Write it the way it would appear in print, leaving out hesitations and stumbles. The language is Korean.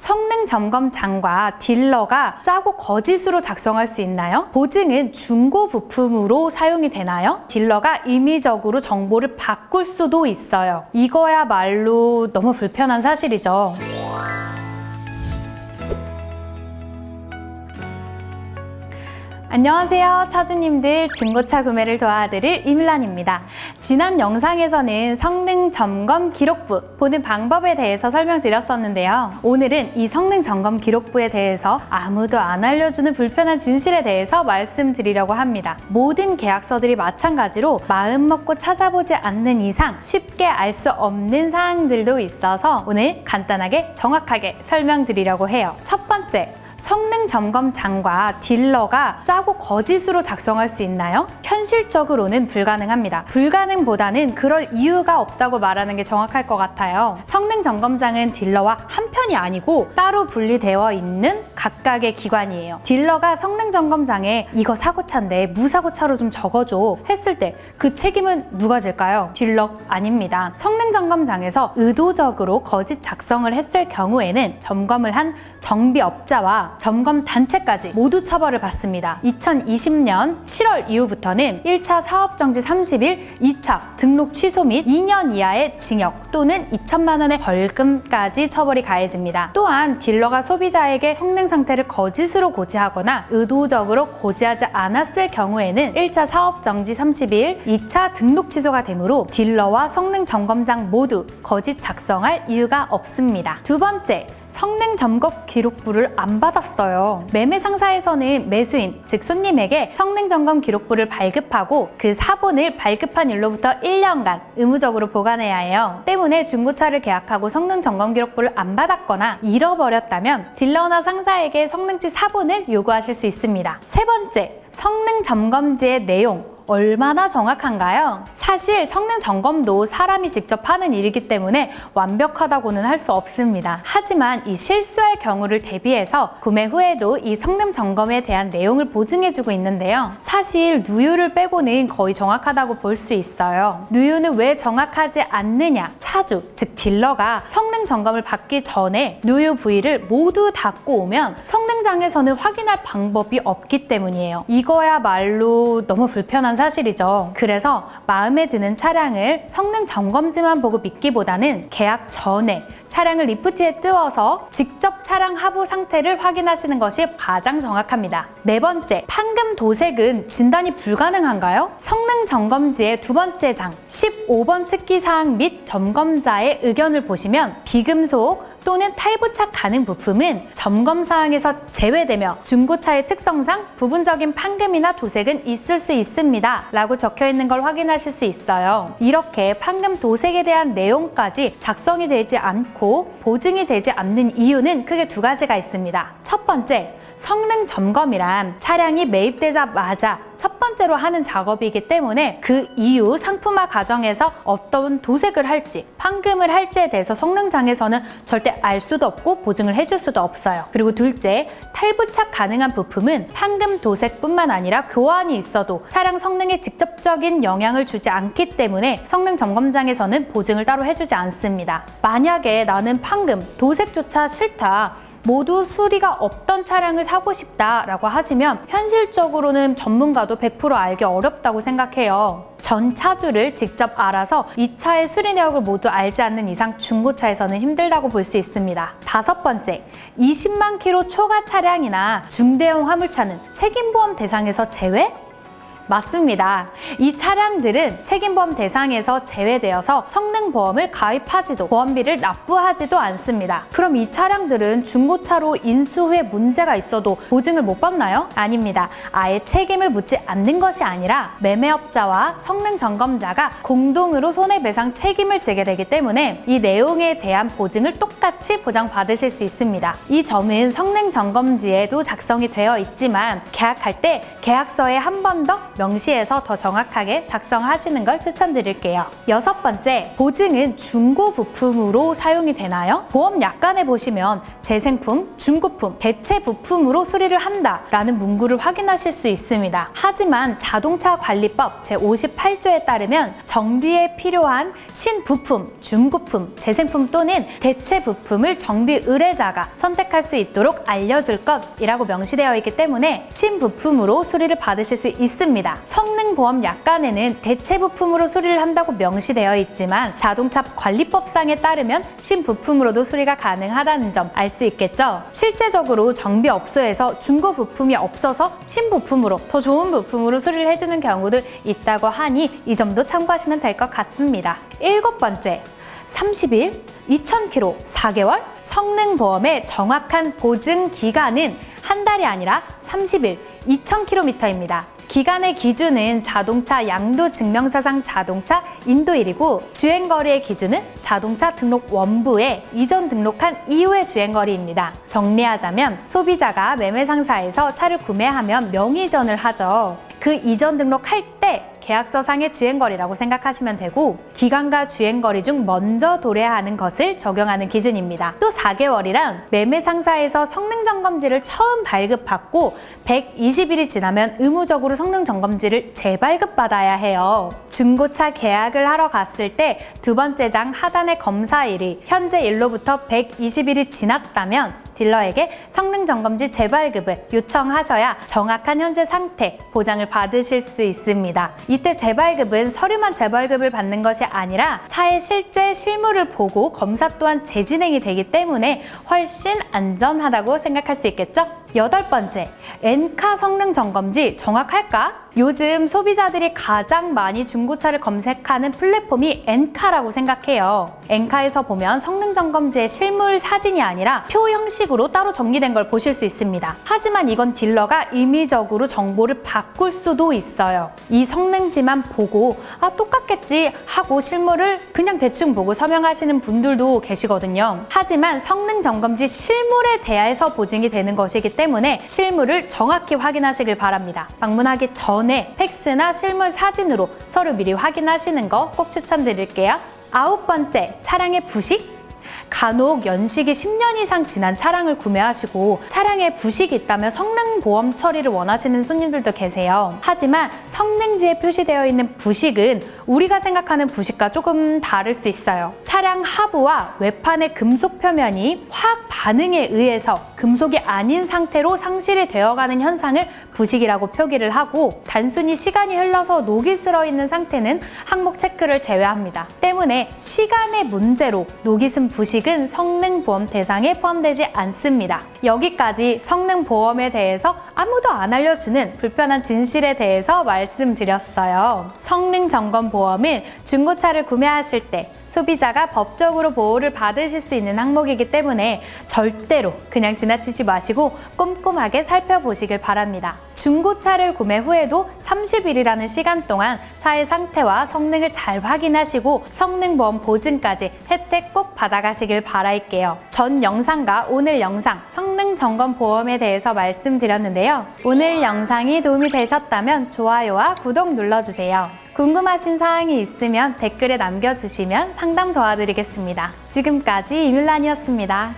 성능 점검장과 딜러가 짜고 거짓으로 작성할 수 있나요? 보증은 중고 부품으로 사용이 되나요? 딜러가 임의적으로 정보를 바꿀 수도 있어요. 이거야말로 너무 불편한 사실이죠. 안녕하세요, 차주님들. 중고차 구매를 도와드릴 이밀란입니다. 지난 영상에서는 성능 점검 기록부 보는 방법에 대해서 설명드렸었는데요. 오늘은 이 성능 점검 기록부에 대해서 아무도 안 알려주는 불편한 진실에 대해서 말씀드리려고 합니다. 모든 계약서들이 마찬가지로 마음 먹고 찾아보지 않는 이상 쉽게 알 수 없는 사항들도 있어서 오늘 간단하게 정확하게 설명드리려고 해요. 첫 번째, 성능 점검장과 딜러가 짜고 거짓으로 작성할 수 있나요? 현실적으로는 불가능합니다. 불가능보다는 그럴 이유가 없다고 말하는 게 정확할 것 같아요. 성능 점검장은 딜러와 한 편이 아니고 따로 분리되어 있는 각각의 기관이에요. 딜러가 성능 점검장에 이거 사고차인데 무사고차로 좀 적어줘 했을 때 그 책임은 누가 질까요? 딜러 아닙니다. 성능 점검장에서 의도적으로 거짓 작성을 했을 경우에는 점검을 한 정비업자와 점검 단체까지 모두 처벌을 받습니다. 2020년 7월 이후부터는 1차 사업정지 30일, 2차 등록 취소 및 2년 이하의 징역 또는 2천만 원의 벌금까지 처벌이 가해집니다. 또한 딜러가 소비자에게 성능 상태를 거짓으로 고지하거나 의도적으로 고지하지 않았을 경우에는 1차 사업정지 30일, 2차 등록 취소가 되므로 딜러와 성능 점검장 모두 거짓 작성할 이유가 없습니다. 두 번째, 성능 점검 기록부를 안 받았어요. 매매 상사에서는 매수인, 즉 손님에게 성능 점검 기록부를 발급하고 그 사본을 발급한 일로부터 1년간 의무적으로 보관해야 해요. 때문에 중고차를 계약하고 성능 점검 기록부를 안 받았거나 잃어버렸다면 딜러나 상사에게 성능치 사본을 요구하실 수 있습니다. 세 번째, 성능 점검지의 내용 얼마나 정확한가요? 사실 성능 점검도 사람이 직접 하는 일이기 때문에 완벽하다고는 할 수 없습니다. 하지만 이 실수할 경우를 대비해서 구매 후에도 이 성능 점검에 대한 내용을 보증해주고 있는데요. 사실 누유를 빼고는 거의 정확하다고 볼 수 있어요. 누유는 왜 정확하지 않느냐? 차주, 즉 딜러가 성능 점검을 받기 전에 누유 부위를 모두 닫고 오면 성능장에서는 확인할 방법이 없기 때문이에요. 이거야말로 너무 불편한 사실이죠. 그래서 마음에 드는 차량을 성능 점검지만 보고 믿기보다는 계약 전에 차량을 리프트에 띄워서 직접 차량 하부 상태를 확인하시는 것이 가장 정확합니다. 네 번째, 판금 도색은 진단이 불가능한가요? 성능 점검지의 두 번째 장 15번 특기사항 및 점검자의 의견을 보시면 비금속 또는 탈부착 가능 부품은 점검사항에서 제외되며 중고차의 특성상 부분적인 판금이나 도색은 있을 수 있습니다 라고 적혀 있는 걸 확인하실 수 있어요. 이렇게 판금 도색에 대한 내용까지 작성이 되지 않고 보증이 되지 않는 이유는 크게 두 가지가 있습니다. 첫 번째, 성능 점검이란 차량이 매입되자마자 첫 번째로 하는 작업이기 때문에 그 이후 상품화 과정에서 어떤 도색을 할지 판금을 할지에 대해서 성능장에서는 절대 알 수도 없고 보증을 해줄 수도 없어요. 그리고 둘째, 탈부착 가능한 부품은 판금 도색뿐만 아니라 교환이 있어도 차량 성능에 직접적인 영향을 주지 않기 때문에 성능 점검장에서는 보증을 따로 해주지 않습니다. 만약에 나는 판금, 도색조차 싫다, 모두 수리가 없던 차량을 사고 싶다라고 하시면 현실적으로는 전문가도 100% 알기 어렵다고 생각해요. 전 차주를 직접 알아서 이 차의 수리 내역을 모두 알지 않는 이상 중고차에서는 힘들다고 볼 수 있습니다. 다섯 번째, 20만 킬로 초과 차량이나 중대형 화물차는 책임보험 대상에서 제외? 맞습니다. 이 차량들은 책임보험 대상에서 제외되어서 성능보험을 가입하지도 보험비를 납부하지도 않습니다. 그럼 이 차량들은 중고차로 인수 후에 문제가 있어도 보증을 못 받나요? 아닙니다. 아예 책임을 묻지 않는 것이 아니라 매매업자와 성능점검자가 공동으로 손해배상 책임을 지게 되기 때문에 이 내용에 대한 보증을 똑같이 보장받으실 수 있습니다. 이 점은 성능점검지에도 작성이 되어 있지만 계약할 때 계약서에 한 번 더 명시해서 더 정확하게 작성하시는 걸 추천드릴게요. 6번째, 보증은 중고 부품으로 사용이 되나요? 보험 약관에 보시면 재생품, 중고품, 대체 부품으로 수리를 한다라는 문구를 확인하실 수 있습니다. 하지만 자동차 관리법 제58조에 따르면 정비에 필요한 신부품, 중고품, 재생품 또는 대체 부품을 정비 의뢰자가 선택할 수 있도록 알려줄 것이라고 명시되어 있기 때문에 신부품으로 수리를 받으실 수 있습니다. 성능보험 약관에는 대체 부품으로 수리를 한다고 명시되어 있지만 자동차 관리법상에 따르면 신부품으로도 수리가 가능하다는 점 알 수 있겠죠? 실제적으로 정비업소에서 중고 부품이 없어서 신부품으로 더 좋은 부품으로 수리를 해주는 경우도 있다고 하니 이 점도 참고하시면 될 것 같습니다. 7번째, 30일, 2000km, 4개월? 성능보험의 정확한 보증 기간은 한 달이 아니라 30일, 2000km입니다. 기간의 기준은 자동차 양도증명서상 자동차 인도일이고 주행거리의 기준은 자동차 등록 원부에 이전 등록한 이후의 주행거리입니다. 정리하자면 소비자가 매매상사에서 차를 구매하면 명의이전을 하죠. 그 이전 등록할 때 계약서상의 주행거리라고 생각하시면 되고 기간과 주행거리 중 먼저 도래하는 것을 적용하는 기준입니다. 또 4개월이란 매매상사에서 성능점검지를 처음 발급받고 120일이 지나면 의무적으로 성능점검지를 재발급받아야 해요. 중고차 계약을 하러 갔을 때 두 번째 장 하단의 검사일이 현재 일로부터 120일이 지났다면 딜러에게 성능점검지 재발급을 요청하셔야 정확한 현재 상태 보장을 받으실 수 있습니다. 이때 재발급은 서류만 재발급을 받는 것이 아니라 차의 실제 실물을 보고 검사 또한 재진행이 되기 때문에 훨씬 안전하다고 생각할 수 있겠죠? 8번째, 엔카 성능점검지 정확할까? 요즘 소비자들이 가장 많이 중고차를 검색하는 플랫폼이 엔카라고 생각해요. 엔카에서 보면 성능점검지의 실물 사진이 아니라 표 형식으로 따로 정리된 걸 보실 수 있습니다. 하지만 이건 딜러가 임의적으로 정보를 바꿀 수도 있어요. 이 성능지만 보고 똑같겠지 하고 실물을 그냥 대충 보고 서명하시는 분들도 계시거든요. 하지만 성능점검지 실물에 대해서 보증이 되는 것이기 때문에 실물을 정확히 확인하시길 바랍니다. 방문하기 전에 팩스나 실물 사진으로 서류 미리 확인하시는 거 꼭 추천드릴게요. 9번째, 차량의 부식? 간혹 연식이 10년 이상 지난 차량을 구매하시고 차량에 부식이 있다면 성능보험 처리를 원하시는 손님들도 계세요. 하지만 성능지에 표시되어 있는 부식은 우리가 생각하는 부식과 조금 다를 수 있어요. 차량 하부와 외판의 금속 표면이 화학 반응에 의해서 금속이 아닌 상태로 상실이 되어가는 현상을 부식이라고 표기를 하고 단순히 시간이 흘러서 녹이 슬어 있는 상태는 항목 체크를 제외합니다. 때문에 시간의 문제로 녹이 쓴 부식은 성능보험 대상에 포함되지 않습니다. 여기까지 성능보험에 대해서 아무도 안 알려주는 불편한 진실에 대해서 말씀드렸어요. 성능점검보험은 중고차를 구매하실 때 소비자가 법적으로 보호를 받으실 수 있는 항목이기 때문에 절대로 그냥 지나치지 마시고 꼼꼼하게 살펴보시길 바랍니다. 중고차를 구매 후에도 30일이라는 시간 동안 차의 상태와 성능을 잘 확인하시고 성능보험 보증까지 혜택 꼭 받아가시길 바랄게요. 전 영상과 오늘 영상 성능점검보험에 대해서 말씀드렸는데요. 오늘 영상이 도움이 되셨다면 좋아요와 구독 눌러주세요. 궁금하신 사항이 있으면 댓글에 남겨주시면 상담 도와드리겠습니다. 지금까지 이밀란이었습니다.